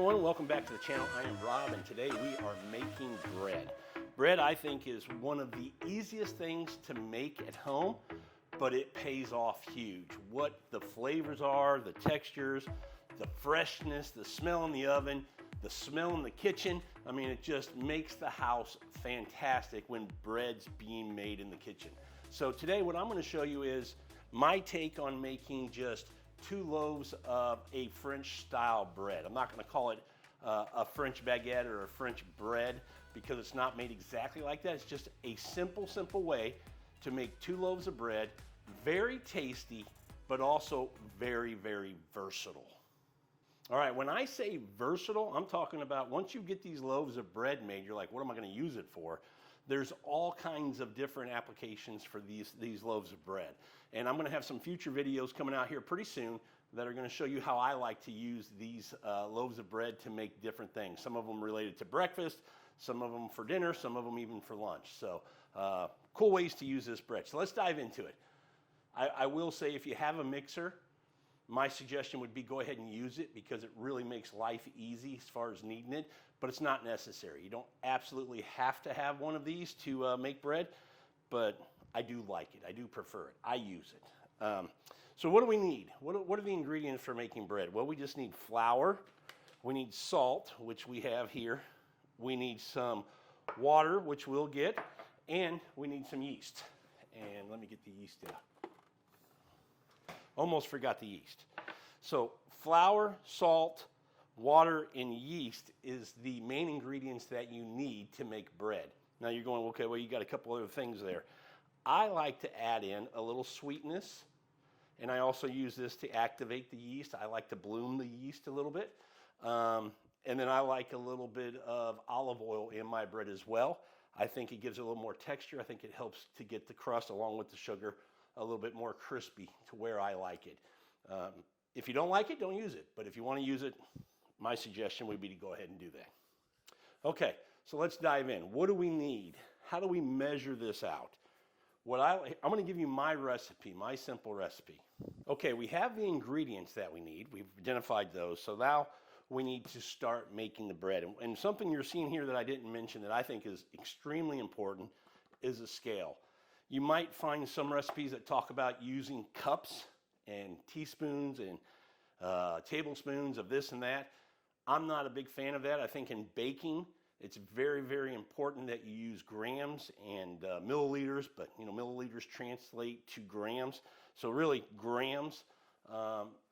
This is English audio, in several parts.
everyone, welcome back to the channel. I am Rob, and today we are making bread. Bread, I think, is one of the easiest things to make at home, but it pays off huge. What the flavors are, the textures, the freshness, the smell in the oven, the smell in the kitchen. I mean, it just makes the house fantastic when bread's being made in the kitchen. So today what I'm going to show you is my take on making just 2 loaves of a French style bread. I'm not going to call it a French baguette or a French bread because it's not made exactly like that. It's just a simple way to make 2 loaves of bread, very tasty, but also very versatile. All right, when I say versatile, I'm talking about once you get these loaves of bread made, you're like, what am I going to use it for? There's all kinds of different applications for these loaves of bread. And I'm going to have some future videos coming out here pretty soon that are going to show you how I like to use these loaves of bread to make different things. Some of them related to breakfast, some of them for dinner, some of them even for lunch. So cool ways to use this bread. So let's dive into it. I will say if you have a mixer, my suggestion would be go ahead and use it because it really makes life easy as far as needing it, but it's not necessary. You don't absolutely have to have one of these to make bread, but I do like it. I do prefer it. I use it. So what do we need? What are the ingredients for making bread? Well, we just need flour. We need salt, which we have here. We need some water, which we'll get, and we need some yeast. And let me get the yeast out. Almost forgot the yeast. So flour, salt, water, and yeast is the main ingredients that you need to make bread. Now you're going, okay, well, you got a couple other things there. I like to add in a little sweetness, and I also use this to activate the yeast. I like to bloom the yeast a little bit. And then I like a little bit of olive oil in my bread as well. I think it gives it a little more texture. I think it helps to get the crust along with the sugar a little bit more crispy to where I like it. If you don't like it, don't use it. But if you want to use it, my suggestion would be to go ahead and do that. Okay, so let's dive in. What do we need? How do we measure this out? I'm going to give you my recipe, my simple recipe. Okay, we have the ingredients that we need. We've identified those. So now we need to start making the bread. And something you're seeing here that I didn't mention that I think is extremely important is a scale. You might find some recipes that talk about using cups and teaspoons and tablespoons of this and that. I'm not a big fan of that. I think in baking, it's very important that you use grams and milliliters, but milliliters translate to grams. So really grams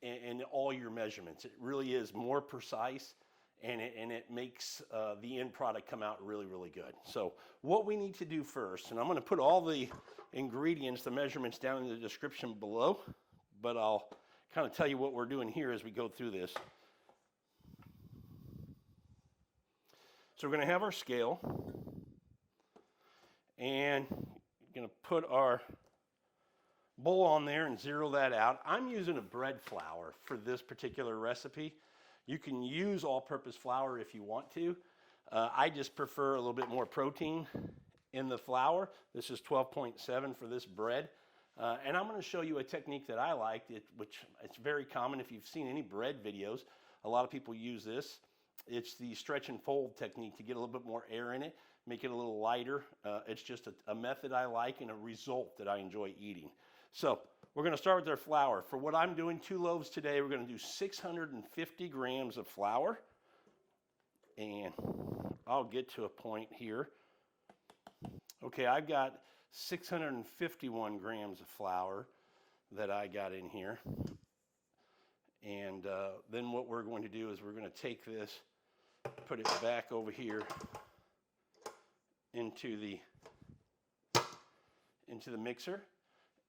and all your measurements. It really is more precise. And it makes the end product come out really good. So what we need to do first, and I'm going to put all the ingredients, the measurements down in the description below, but I'll kind of tell you what we're doing here as we go through this. So we're going to have our scale, and we're going to put our bowl on there and zero that out. I'm using a bread flour for this particular recipe. You can use all-purpose flour if you want to. I just prefer a little bit more protein in the flour. This is 12.7 for this bread. And I'm going to show you a technique that I like, which it's very common if you've seen any bread videos. A lot of people use this. It's the stretch and fold technique to get a little bit more air in it, make it a little lighter. It's just a method I like and a result that I enjoy eating. So we're going to start with our flour. For what I'm doing, 2 loaves today, we're going to do 650 grams of flour. And I'll get to a point here. Okay, I've got 651 grams of flour that I got in here. And then what we're going to do is we're going to take this, put it back over here into the mixer.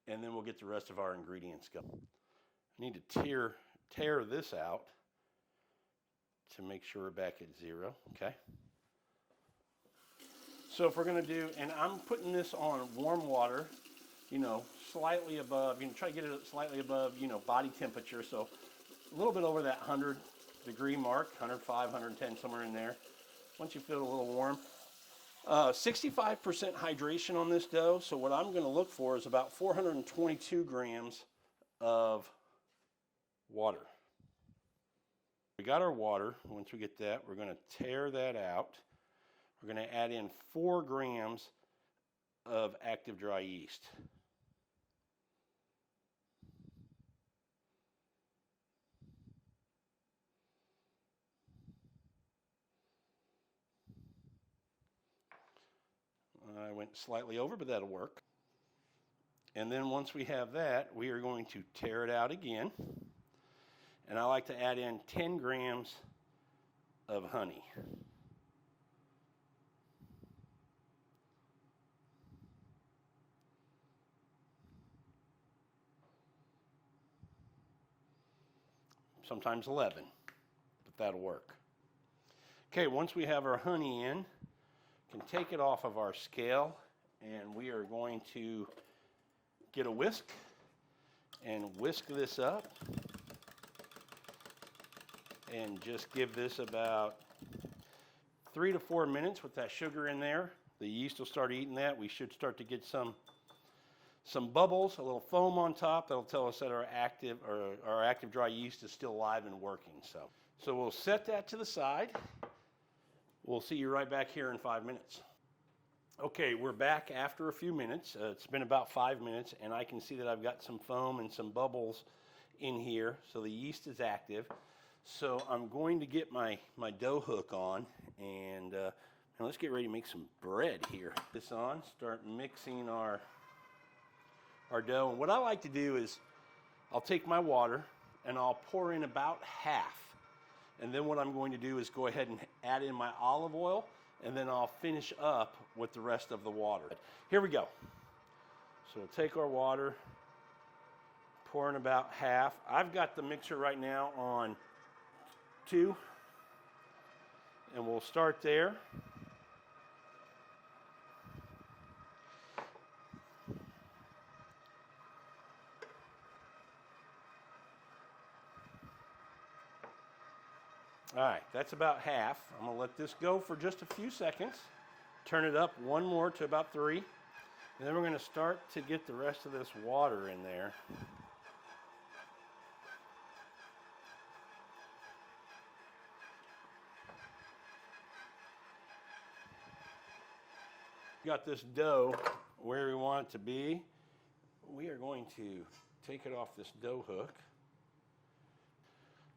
And then we'll get the rest of our ingredients going. I need to tear this out to make sure we're back at 0, okay? So if we're going to do, and I'm putting this on warm water, slightly above, try to get it slightly above, body temperature, so a little bit over that 100-degree mark, 105, 110, somewhere in there. Once you feel a little warm. 65% hydration on this dough, so what I'm going to look for is about 422 grams of water. We got our water. Once we get that, we're going to tear that out. We're going to add in 4 grams of active dry yeast. I went slightly over, but that'll work. And then once we have that, we are going to tear it out again. And I like to add in 10 grams of honey. Sometimes 11, but that'll work. Okay, once we have our honey in, we can take it off of our scale, and we are going to get a whisk and whisk this up and just give this about 3 to 4 minutes with that sugar in there. The yeast will start eating that. We should start to get some bubbles, a little foam on top. That'll tell us that our active dry yeast is still alive and working. So we'll set that to the side. We'll see you right back here in 5 minutes. Okay, we're back after a few minutes. It's been about 5 minutes, and I can see that I've got some foam and some bubbles in here, so the yeast is active. So I'm going to get my dough hook on, and now let's get ready to make some bread here. This on, start mixing our dough. And what I like to do is I'll take my water and I'll pour in about half. And then what I'm going to do is go ahead and add in my olive oil, and then I'll finish up with the rest of the water. Here we go. So we'll take our water, pour in about half. I've got the mixer right now on 2, and we'll start there. All right, that's about half. I'm going to let this go for just a few seconds. Turn it up one more to about 3. And then we're going to start to get the rest of this water in there. Got this dough where we want it to be. We are going to take it off this dough hook.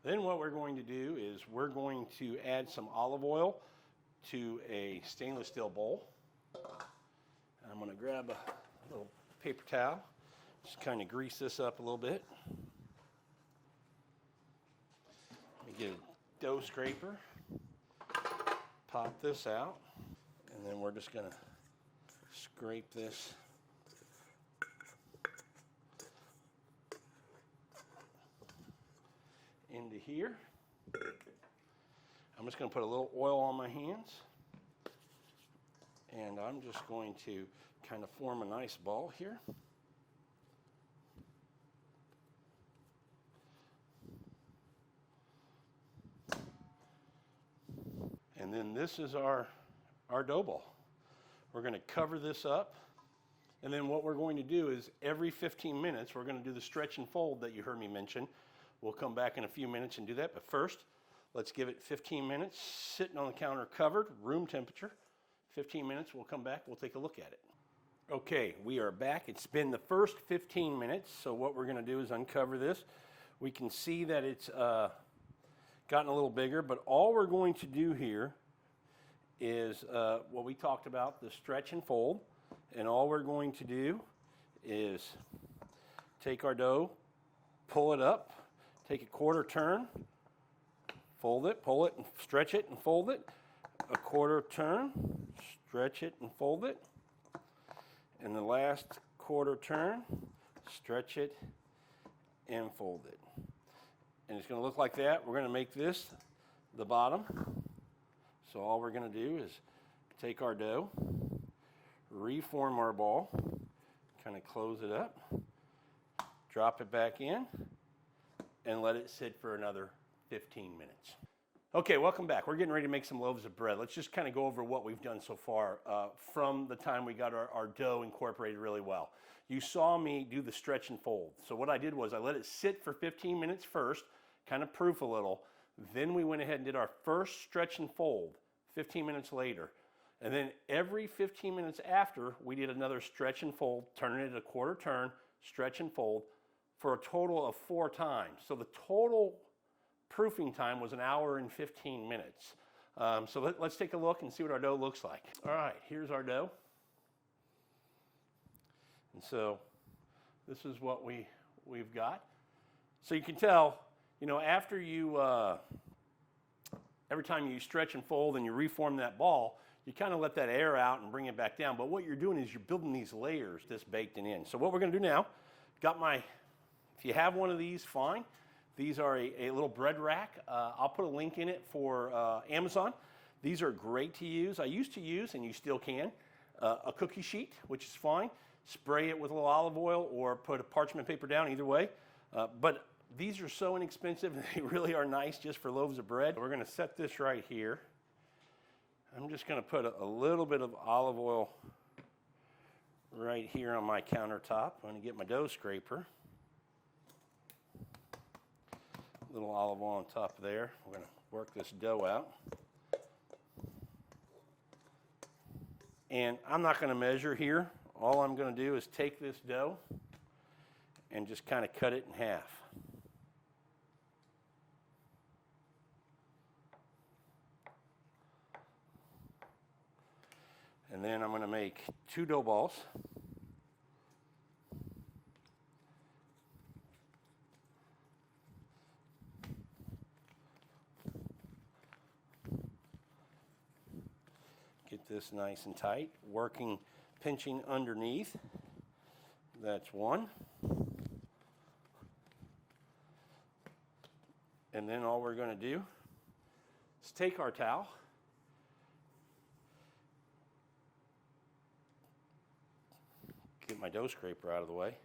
Then what we're going to do is we're going to add some olive oil to a stainless steel bowl. I'm going to grab a little paper towel, just kind of grease this up a little bit. Let me get a dough scraper, pop this out, and then we're just going to scrape this into here. I'm just going to put a little oil on my hands, and I'm just going to kind of form a nice ball here. And then this is our dough ball. We're going to cover this up, and then what we're going to do is every 15 minutes we're going to do the stretch and fold that you heard me mention. We'll come back in a few minutes and do that, but first let's give it 15 minutes sitting on the counter covered, room temperature. 15 minutes, we'll come back, we'll take a look at it. Okay, we are back. It's been the first 15 minutes, so what we're going to do is uncover this. We can see that it's gotten a little bigger, but all we're going to do here is what we talked about, the stretch and fold. And all we're going to do is take our dough, pull it up, take a quarter turn, fold it, pull it, and stretch it and fold it. A quarter turn, stretch it and fold it. And the last quarter turn, stretch it and fold it. And it's going to look like that. We're going to make this the bottom. So all we're going to do is take our dough, reform our ball, kind of close it up, drop it back in, and let it sit for another 15 minutes. Okay, welcome back. We're getting ready to make some loaves of bread. Let's just kind of go over what we've done so far from the time we got our dough incorporated really well. You saw me do the stretch and fold. So what I did was I let it sit for 15 minutes first, kind of proof a little. Then we went ahead and did our first stretch and fold 15 minutes later. And then every 15 minutes after, we did another stretch and fold, turning it a quarter turn, stretch and fold, for a total of 4 times. So the total proofing time was 1 hour and 15 minutes. So let's take a look and see what our dough looks like. All right, here's our dough. And so this is what we've got. So you can tell, you know, after you, every time you stretch and fold and you reform that ball, you kind of let that air out and bring it back down. But what you're doing is you're building these layers this baked in. So what we're going to do now, if you have one of these, fine. These are a little bread rack. I'll put a link in it for Amazon. These are great to use. I used to use, and you still can, a cookie sheet, which is fine. Spray it with a little olive oil or put a parchment paper down, either way. But these are so inexpensive, and they really are nice just for loaves of bread. We're going to set this right here. I'm just going to put a little bit of olive oil right here on my countertop. I'm going to get my dough scraper. A little olive oil on top of there. We're going to work this dough out. And I'm not going to measure here. All I'm going to do is take this dough and just kind of cut it in half. And then I'm going to make 2 dough balls. Get this nice and tight, pinching underneath. That's 1. And then all we're going to do is take our towel, get my dough scraper out of the way,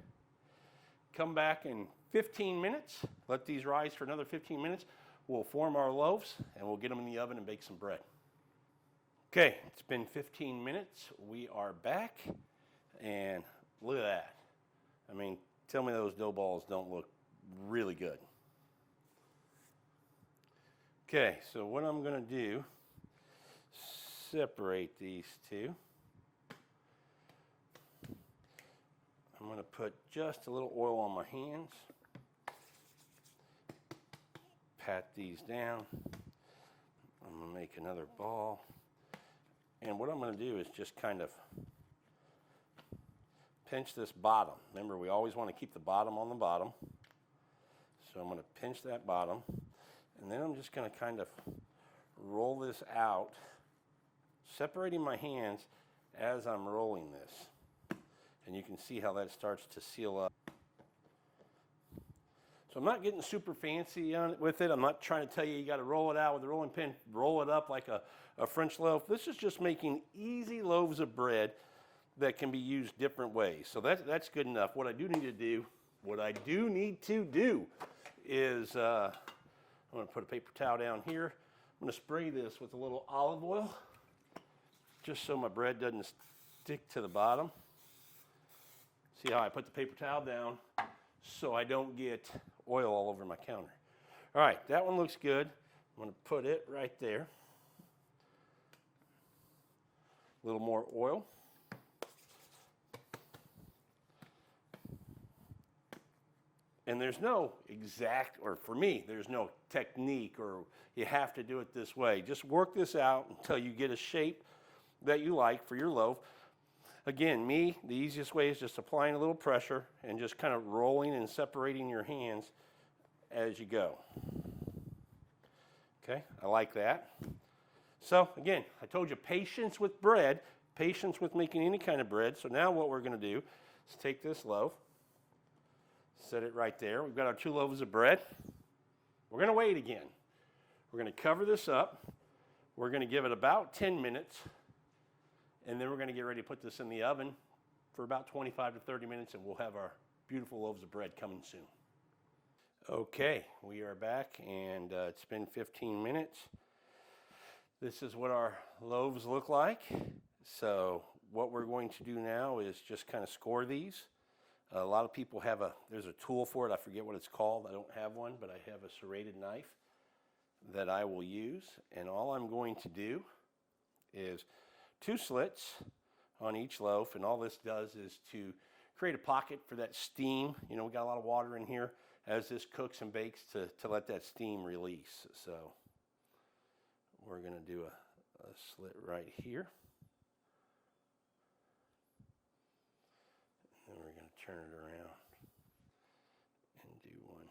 come back in 15 minutes, let these rise for another 15 minutes. We'll form our loaves and we'll get them in the oven and bake some bread. Okay, it's been 15 minutes. We are back, and look at that. I mean, tell me those dough balls don't look really good. Okay, so what I'm going to do, separate these two. I'm going to put just a little oil on my hands, pat these down. I'm going to make another ball. And what I'm going to do is just kind of pinch this bottom. Remember, we always want to keep the bottom on the bottom. So I'm going to pinch that bottom. And then I'm just going to kind of roll this out, separating my hands as I'm rolling this. And you can see how that starts to seal up. So I'm not getting super fancy with it. I'm not trying to tell you got to roll it out with a rolling pin, roll it up like a French loaf. This is just making easy loaves of bread that can be used different ways. So that's good enough. What I do need to do is I'm going to put a paper towel down here. I'm going to spray this with a little olive oil just so my bread doesn't stick to the bottom. See how I put the paper towel down so I don't get oil all over my counter. All right, that one looks good. I'm going to put it right there. A little more oil. And there's no exact, or for me, there's no technique or you have to do it this way. Just work this out until you get a shape that you like for your loaf. Again, the easiest way is just applying a little pressure and just kind of rolling and separating your hands as you go. Okay, I like that. So again, I told you patience with bread, patience with making any kind of bread. So now what we're going to do is take this loaf, set it right there. We've got our 2 loaves of bread. We're going to wait again. We're going to cover this up. We're going to give it about 10 minutes. And then we're going to get ready to put this in the oven for about 25 to 30 minutes, and we'll have our beautiful loaves of bread coming soon. Okay, we are back, and it's been 15 minutes. This is what our loaves look like. So what we're going to do now is just kind of score these. A lot of people there's a tool for it. I forget what it's called. I don't have one, but I have a serrated knife that I will use, and all I'm going to do is 2 slits on each loaf, and all this does is to create a pocket for that steam. You know, we got a lot of water in here as this cooks and bakes to let that steam release. So we're going to do a slit right here. And we're going to turn it around and do one.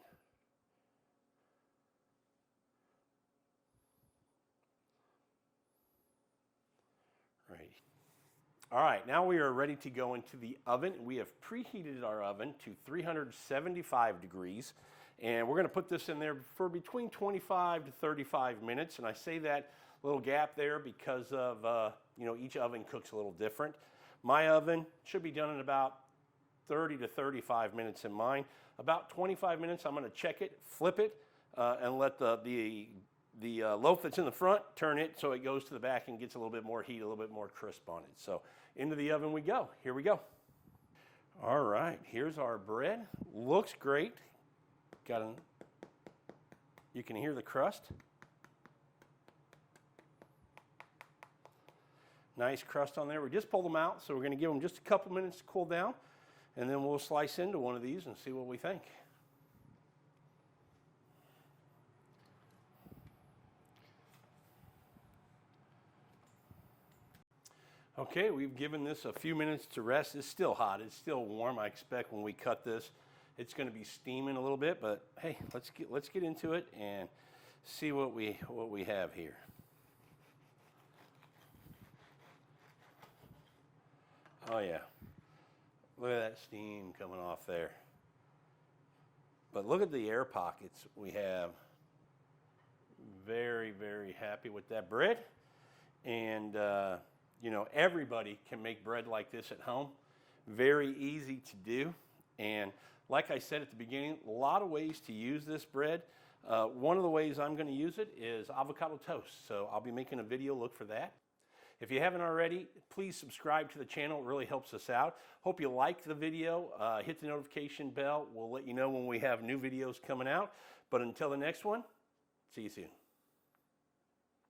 Right. All right, now we are ready to go into the oven. We have preheated our oven to 375 degrees, and we're going to put this in there for between 25 to 35 minutes. And I say that little gap there because of, you know, each oven cooks a little different. My oven should be done in about 30 to 35 minutes in mine. About 25 minutes, I'm going to check it, flip it, and let the loaf that's in the front, turn it so it goes to the back and gets a little bit more heat, a little bit more crisp on it. So into the oven we go. Here we go. All right, here's our bread. Looks great. You can hear the crust. Nice crust on there. We just pulled them out, so we're going to give them just a couple minutes to cool down, and then we'll slice into one of these and see what we think. Okay, we've given this a few minutes to rest. It's still hot. It's still warm. I expect when we cut this, it's going to be steaming a little bit. But hey, let's get into it and see what we have here. Oh yeah, look at that steam coming off there. But look at the air pockets we have. Very, very happy with that bread, and you know, everybody can make bread like this at home. Very easy to do. And like I said at the beginning, a lot of ways to use this bread. One of the ways I'm going to use it is avocado toast. So I'll be making a video, look for that. If you haven't already, please subscribe to the channel. It really helps us out. Hope you liked the video. Hit the notification bell. We'll let you know when we have new videos coming out. But until the next one, see you soon.